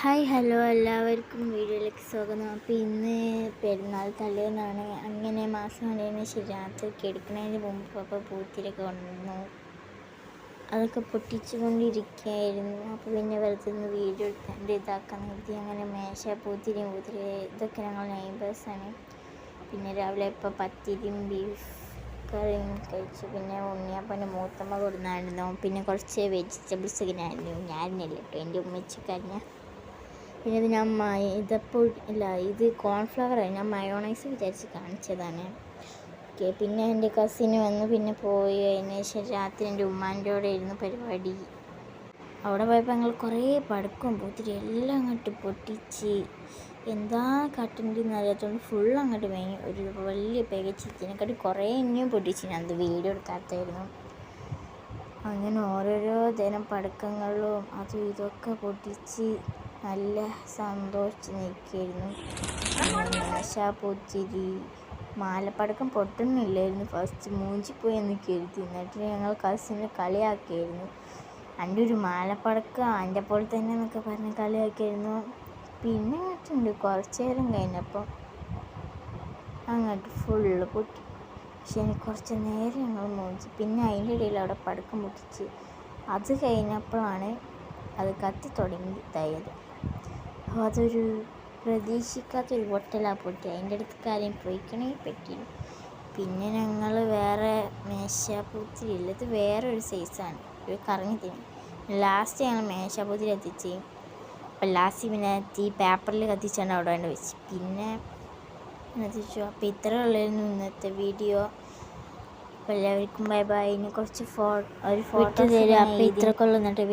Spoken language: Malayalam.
ഹായ് ഹലോ എല്ലാവർക്കും വീഡിയോയിലേക്ക് സ്വാഗതം. അപ്പോൾ ഇന്ന് പെരുന്നാൾ തലേന്നാണ്. അങ്ങനെ മാസം കഴിഞ്ഞ രാത്രിക്ക് എടുക്കുന്നതിന് മുമ്പ് അപ്പോൾ പൂത്തിരിയൊക്കെ കൊണ്ടുവന്നു. അതൊക്കെ പൊട്ടിച്ചു കൊണ്ടിരിക്കുകയായിരുന്നു. അപ്പോൾ പിന്നെ വെറുതെ ഒന്ന് വീഡിയോ എടുക്കാണ്ട് ഇതാക്കാൻ നിർത്തി. അങ്ങനെ പൂത്തിരി ഇതൊക്കെ ഞങ്ങൾ നെയ്ബേഴ്സാണ്. പിന്നെ രാവിലെ ഇപ്പോൾ പത്തിരിയും ബീഫ് കറിയും കഴിച്ചു. പിന്നെ ഉണ്ണിയപ്പൻ്റെ മൂത്തമ്മ കൊടുന്നായിരുന്നു. പിന്നെ കുറച്ച് വെജിറ്റബിൾസ് ഒക്കെ ഞാനില്ല കേട്ടോ, എൻ്റെ ഉമ്മച്ചിക്കറിഞ്ഞ. പിന്നെ ഇത് ഞാൻ ഇത് കോൺഫ്ലവറാണ്, ഞാൻ മയോണൈസ് വിചാരിച്ച് കാണിച്ചതാണ്. ഓക്കെ, പിന്നെ എൻ്റെ കസിന് വന്ന് പിന്നെ പോയി. അതിന് ശേഷം രാത്രി എൻ്റെ ഉമ്മാൻ്റെ കൂടെ ഇരുന്ന് പരിപാടി. അവിടെ പോയപ്പോൾ ഞങ്ങൾ കുറേ പടക്കവും പൂത്തിരി എല്ലാം അങ്ങോട്ട് പൊട്ടിച്ച് എന്താ കാട്ടുണ്ടെന്ന് അറിയാത്തതുകൊണ്ട് ഫുൾ അങ്ങോട്ട് വാങ്ങി. ഒരു വലിയ പാക്കറ്റ് ഇതിനെക്കാട്ടി കുറേ ഇനിയും പൊട്ടിച്ച് ഞാൻ അത് വീഡിയോ എടുക്കാത്തായിരുന്നു. അങ്ങനെ ഓരോരോ തരം പടക്കങ്ങളും അതും ഇതൊക്കെ പൊട്ടിച്ച് നല്ല സന്തോഷിച്ച് നിൽക്കുകയായിരുന്നു. പൂത്തിരി മാലപ്പടക്കം പൊട്ടുന്നില്ലായിരുന്നു. ഫസ്റ്റ് മൂഞ്ചിപ്പോയി എന്ന് കരുതി. എന്നിട്ട് ഞങ്ങൾ കസിനെ കളിയാക്കിയായിരുന്നു. എൻ്റെ ഒരു മാലപ്പടക്കം അതിൻ്റെ പോലെ തന്നെ എന്നൊക്കെ പറഞ്ഞ് കളിയാക്കിയായിരുന്നു. പിന്നെ അങ്ങോട്ടുണ്ട് കുറച്ച് നേരം കഴിഞ്ഞപ്പോൾ അങ്ങോട്ട് ഫുള്ള് പൊട്ടി. പക്ഷെ എനിക്ക് കുറച്ച് നേരം ഞങ്ങൾ മൂഞ്ചി. പിന്നെ അതിൻ്റെ ഇടയിൽ അവിടെ പടക്കം പൊട്ടിച്ച് അത് കഴിഞ്ഞപ്പോഴാണ് അത് കത്തി തുടങ്ങി ഇതായത്. അപ്പോൾ അതൊരു പ്രതീക്ഷിക്കാത്തൊരു പൊട്ടലാണ് പൊട്ടി. അതിൻ്റെ അടുത്ത് കാര്യം പോയിക്കണമെങ്കിൽ പറ്റിയില്ല. പിന്നെ ഞങ്ങൾ വേറെ പൂത്തിരിയില്ല, ഇത് വേറൊരു സൈസാണ്, ഒരു കറങ്ങി തിരിഞ്ഞു. ലാസ്റ്റ് ഞങ്ങൾ പൂത്തിരി കത്തിച്ച്. അപ്പോൾ ലാസ്റ്റ് പിന്നെ പേപ്പറിൽ കത്തിച്ചാണ് അവിടെ കൊണ്ട് വെച്ച് പിന്നെ എത്തിച്ചു. അപ്പോൾ ഇത്ര ഉള്ളായിരുന്നു ഇന്നത്തെ വീഡിയോ. അപ്പോൾ എല്ലാവർക്കും ബൈ ബൈ. ഇനി കുറച്ച് ഒരു ഫോട്ടോ തരാം. അപ്പോൾ ഇത്രയൊക്കെ ഉള്ളൂ എന്നിട്ട്